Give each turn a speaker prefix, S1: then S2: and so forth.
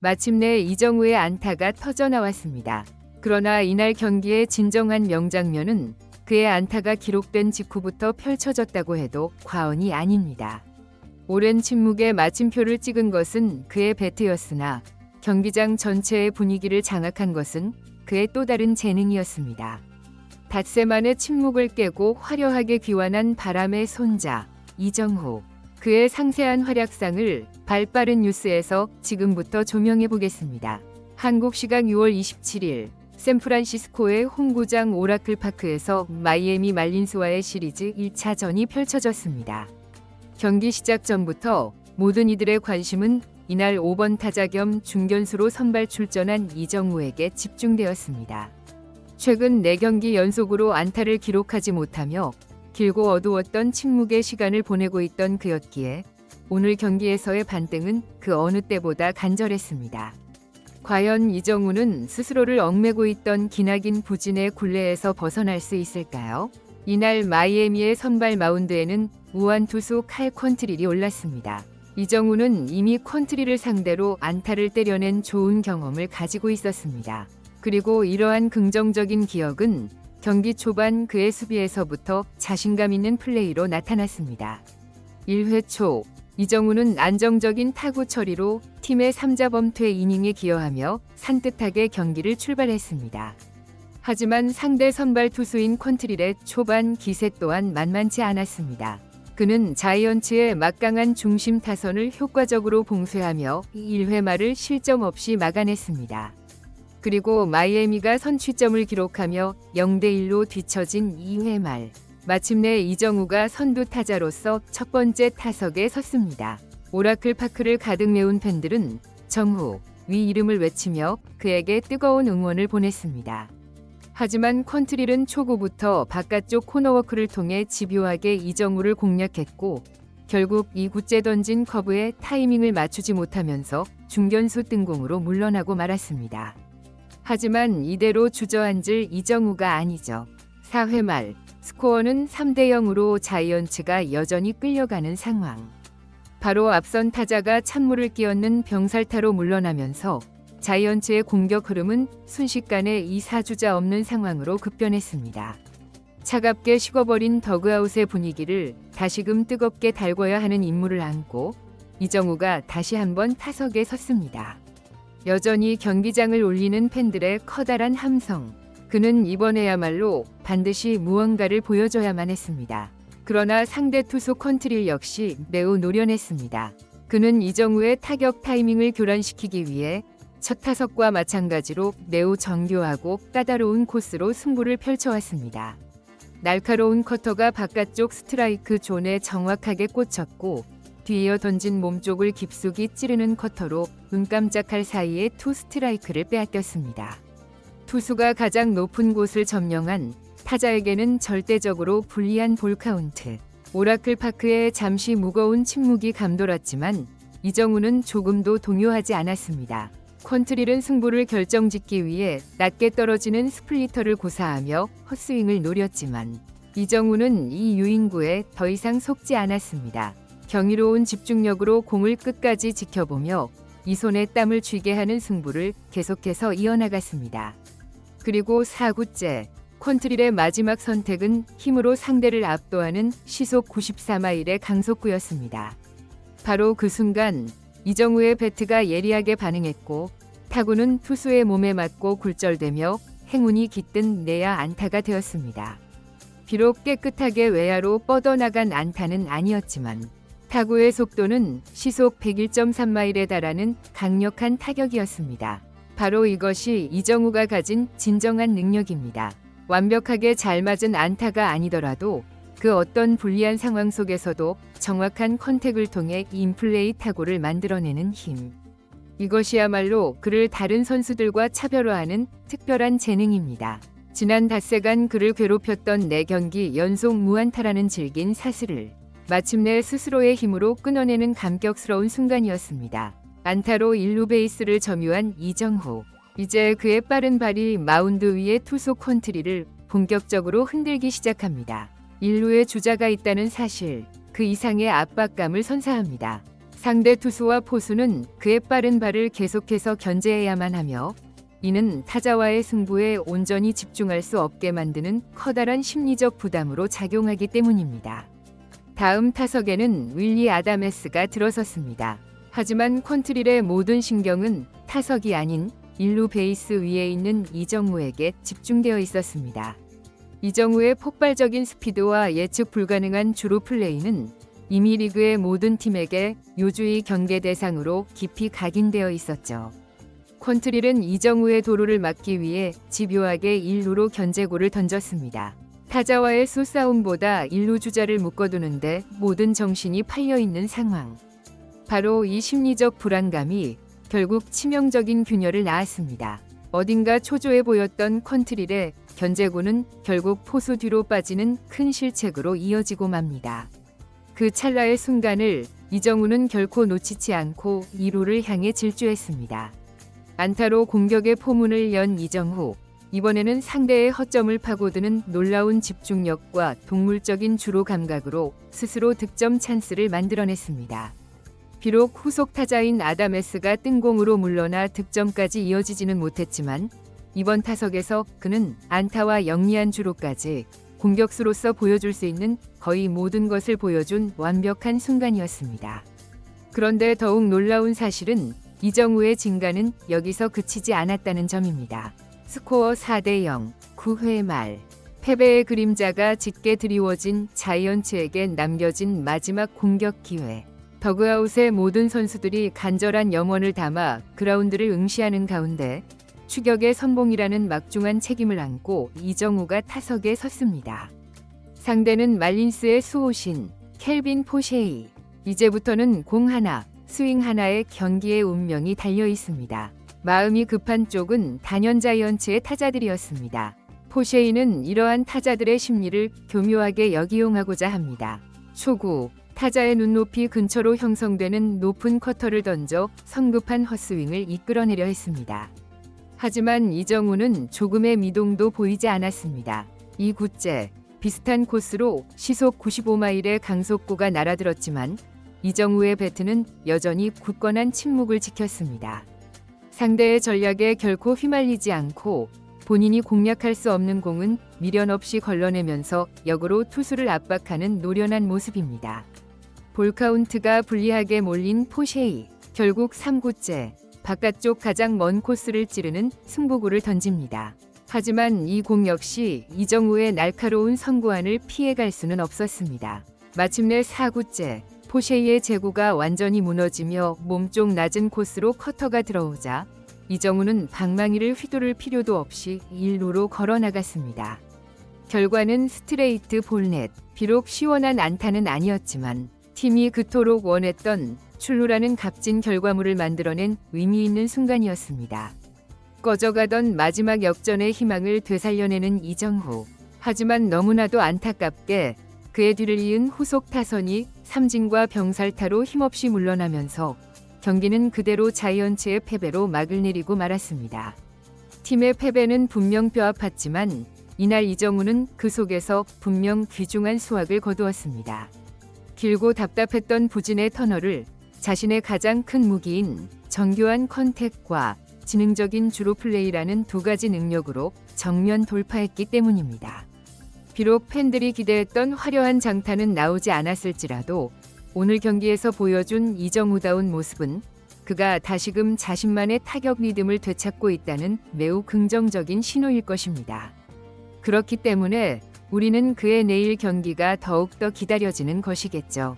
S1: 마침내 이정우의 안타가 터져 나왔습니다. 그러나 이날 경기의 진정한 명장면은 그의 안타가 기록된 직후부터 펼쳐졌다고 해도 과언이 아닙니다. 오랜 침묵에 마침표를 찍은 것은 그의 배트였으나 경기장 전체의 분위기를 장악한 것은 그의 또 다른 재능이었습니다. 닷새 만에 침묵을 깨고 화려하게 귀환한 바람의 손자 이정우. 그의 상세한 활약상을 발빠른 뉴스에서 지금부터 조명해 보겠습니다. 한국 시각 6월 27일 샌프란시스코의 홈구장 오라클 파크에서 마이애미 말린스와의 시리즈 1차전이 펼쳐졌습니다. 경기 시작 전부터 모든 이들의 관심은 이날 5번 타자 겸 중견수로 선발 출전한 이정우에게 집중되었습니다. 최근 4경기 연속으로 안타를 기록하지 못하며 길고 어두웠던 침묵의 시간을 보내고 있던 그였기에 오늘 경기에서의 반등은 그 어느 때보다 간절했습니다. 과연 이정우는 스스로를 얽매고 있던 기나긴 부진의 굴레에서 벗어날 수 있을까요? 이날 마이애미의 선발 마운드에는 우완 투수 칼 퀀트릴이 올랐습니다. 이정우는 이미 퀀트릴을 상대로 안타를 때려낸 좋은 경험을 가지고 있었습니다. 그리고 이러한 긍정적인 기억은 경기 초반 그의 수비에서부터 자신감 있는 플레이로 나타났습니다. 1회 초 이정우는 안정적인 타구 처리로 팀의 3자 범퇴 이닝에 기여하며 산뜻하게 경기를 출발했습니다. 하지만 상대 선발 투수인 퀀트릴의 초반 기세 또한 만만치 않았습니다. 그는 자이언츠의 막강한 중심 타선을 효과적으로 봉쇄하며 1회 말을 실점 없이 막아냈습니다. 그리고 마이애미가 선취점을 기록하며 0대1로 뒤처진 2회 말. 마침내 이정우가 선두 타자로서 첫 번째 타석에 섰습니다. 오라클 파크를 가득 메운 팬들은 정우 위 이름을 외치며 그에게 뜨거운 응원을 보냈습니다. 하지만 퀀트릴은 초구부터 바깥쪽 코너워크를 통해 집요하게 이정우를 공략했고 결국 2구째 던진 커브에 타이밍을 맞추지 못하면서 중견수 뜬공으로 물러나고 말았습니다. 하지만 이대로 주저앉을 이정우가 아니죠. 4회 말 스코어는 3대0으로 자이언츠가 여전히 끌려가는 상황. 바로 앞선 타자가 찬물을 끼얹는 병살타로 물러나면서 자이언츠의 공격 흐름은 순식간에 2사주자 없는 상황으로 급변했습니다. 차갑게 식어버린 더그아웃의 분위기를 다시금 뜨겁게 달궈야 하는 임무를 안고 이정우가 다시 한번 타석에 섰습니다. 여전히 경기장을 울리는 팬들의 커다란 함성. 그는 이번에야말로 반드시 무언가를 보여줘야만 했습니다. 그러나 상대 투수 퀀트릴 역시 매우 노련했습니다. 그는 이정우의 타격 타이밍을 교란시키기 위해 첫 타석과 마찬가지로 매우 정교하고 까다로운 코스로 승부를 펼쳐왔습니다. 날카로운 커터가 바깥쪽 스트라이크 존에 정확하게 꽂혔고 뒤이어 던진 몸쪽을 깊숙이 찌르는 커터로 눈 깜짝할 사이에 투 스트라이크를 빼앗겼습니다. 투수가 가장 높은 곳을 점령한 타자에게는 절대적으로 불리한 볼 카운트. 오라클 파크에 잠시 무거운 침묵이 감돌았지만 이정우는 조금도 동요하지 않았습니다. 퀀트릴은 승부를 결정짓기 위해 낮게 떨어지는 스플리터를 고사하며 헛스윙을 노렸지만 이정우는 이 유인구에 더 이상 속지 않았습니다. 경이로운 집중력으로 공을 끝까지 지켜보며 이 손에 땀을 쥐게 하는 승부를 계속해서 이어나갔습니다. 그리고 4구째 퀀트릴의 마지막 선택은 힘으로 상대를 압도하는 시속 94마일의 강속구였습니다. 바로 그 순간 이정우의 배트가 예리하게 반응했고 타구는 투수의 몸에 맞고 굴절되며 행운이 깃든 내야 안타가 되었습니다. 비록 깨끗하게 외야로 뻗어나간 안타는 아니었지만 타구의 속도는 시속 101.3마일에 달하는 강력한 타격이었습니다. 바로 이것이 이정우가 가진 진정한 능력입니다. 완벽하게 잘 맞은 안타가 아니더라도 그 어떤 불리한 상황 속에서도 정확한 컨택을 통해 인플레이 타구를 만들어내는 힘. 이것이야말로 그를 다른 선수들과 차별화하는 특별한 재능입니다. 지난 닷새간 그를 괴롭혔던 4경기 연속 무안타라는 질긴 사슬을 마침내 스스로의 힘으로 끊어내는 감격스러운 순간이었습니다. 안타로 1루 베이스를 점유한 이정우. 이제 그의 빠른 발이 마운드 위의 투수 퀀트릴을 본격적으로 흔들기 시작합니다. 1루에 주자가 있다는 사실, 그 이상의 압박감을 선사합니다. 상대 투수와 포수는 그의 빠른 발을 계속해서 견제해야만 하며 이는 타자와의 승부에 온전히 집중할 수 없게 만드는 커다란 심리적 부담으로 작용하기 때문입니다. 다음 타석에는 윌리 아다메스가 들어섰습니다. 하지만 퀀트릴의 모든 신경은 타석이 아닌 1루 베이스 위에 있는 이정우에게 집중되어 있었습니다. 이정우의 폭발적인 스피드와 예측 불가능한 주루 플레이는 이미 리그의 모든 팀에게 요주의 경계 대상으로 깊이 각인되어 있었죠. 퀀트릴은 이정우의 도루를 막기 위해 집요하게 1루로 견제구를 던졌습니다. 타자와의 수싸움보다 1루 주자를 묶어두는데 모든 정신이 팔려있는 상황. 바로 이 심리적 불안감이 결국 치명적인 균열을 낳았습니다. 어딘가 초조해 보였던 퀀트릴의 견제구는 결국 포수 뒤로 빠지는 큰 실책으로 이어지고 맙니다. 그 찰나의 순간을 이정우는 결코 놓치지 않고 2루를 향해 질주했습니다. 안타로 공격의 포문을 연 이정우. 이번에는 상대의 허점을 파고드는 놀라운 집중력과 동물적인 주루 감각으로 스스로 득점 찬스를 만들어냈습니다. 비록 후속 타자인 아다메스가 뜬공으로 물러나 득점까지 이어지지는 못했지만 이번 타석에서 그는 안타와 영리한 주루까지 공격수로서 보여줄 수 있는 거의 모든 것을 보여준 완벽한 순간이었습니다. 그런데 더욱 놀라운 사실은 이정우의 진가는 여기서 그치지 않았다는 점입니다. 스코어 4대0, 9회 말 패배의 그림자가 짙게 드리워진 자이언츠에게 남겨진 마지막 공격 기회. 더그아웃의 모든 선수들이 간절한 염원을 담아 그라운드를 응시하는 가운데 추격의 선봉이라는 막중한 책임을 안고 이정우가 타석에 섰습니다. 상대는 말린스의 수호신 켈빈 포셰이. 이제부터는 공 하나, 스윙 하나에 경기의 운명이 달려 있습니다. 마음이 급한 쪽은 단연 자이언츠의 타자들이었습니다. 포셰이는 이러한 타자들의 심리를 교묘하게 역이용하고자 합니다. 초구, 타자의 눈높이 근처로 형성되는 높은 커터를 던져 성급한 헛스윙을 이끌어내려 했습니다. 하지만 이정우는 조금의 미동도 보이지 않았습니다. 2구째, 비슷한 코스로 시속 95마일의 강속구가 날아들었지만 이정우의 배트는 여전히 굳건한 침묵을 지켰습니다. 상대의 전략에 결코 휘말리지 않고 본인이 공략할 수 없는 공은 미련 없이 걸러내면서 역으로 투수를 압박하는 노련한 모습입니다. 볼카운트가 불리하게 몰린 포셰이. 결국 3구째, 바깥쪽 가장 먼 코스를 찌르는 승부구를 던집니다. 하지만 이 공 역시 이정우의 날카로운 선구안을 피해갈 수는 없었습니다. 마침내 4구째, 포셰이의 제구가 완전히 무너지며 몸쪽 낮은 코스로 커터가 들어오자 이정우는 방망이를 휘두를 필요도 없이 1루로 걸어나갔습니다. 결과는 스트레이트 볼넷. 비록 시원한 안타는 아니었지만 팀이 그토록 원했던 출루라는 값진 결과물을 만들어낸 의미 있는 순간이었습니다. 꺼져가던 마지막 역전의 희망을 되살려내는 이정우. 하지만 너무나도 안타깝게 그의 뒤를 이은 후속 타선이 삼진과 병살타로 힘없이 물러나면서 경기는 그대로 자이언츠의 패배로 막을 내리고 말았습니다. 팀의 패배는 분명 뼈아팠지만 이날 이정우는 그 속에서 분명 귀중한 수확을 거두었습니다. 길고 답답했던 부진의 터널을 자신의 가장 큰 무기인 정교한 컨택과 지능적인 주루 플레이라는 두 가지 능력으로 정면 돌파했기 때문입니다. 비록 팬들이 기대했던 화려한 장타는 나오지 않았을지라도 오늘 경기에서 보여준 이정우다운 모습은 그가 다시금 자신만의 타격 리듬을 되찾고 있다는 매우 긍정적인 신호일 것입니다. 그렇기 때문에 우리는 그의 내일 경기가 더욱더 기다려지는 것이겠죠.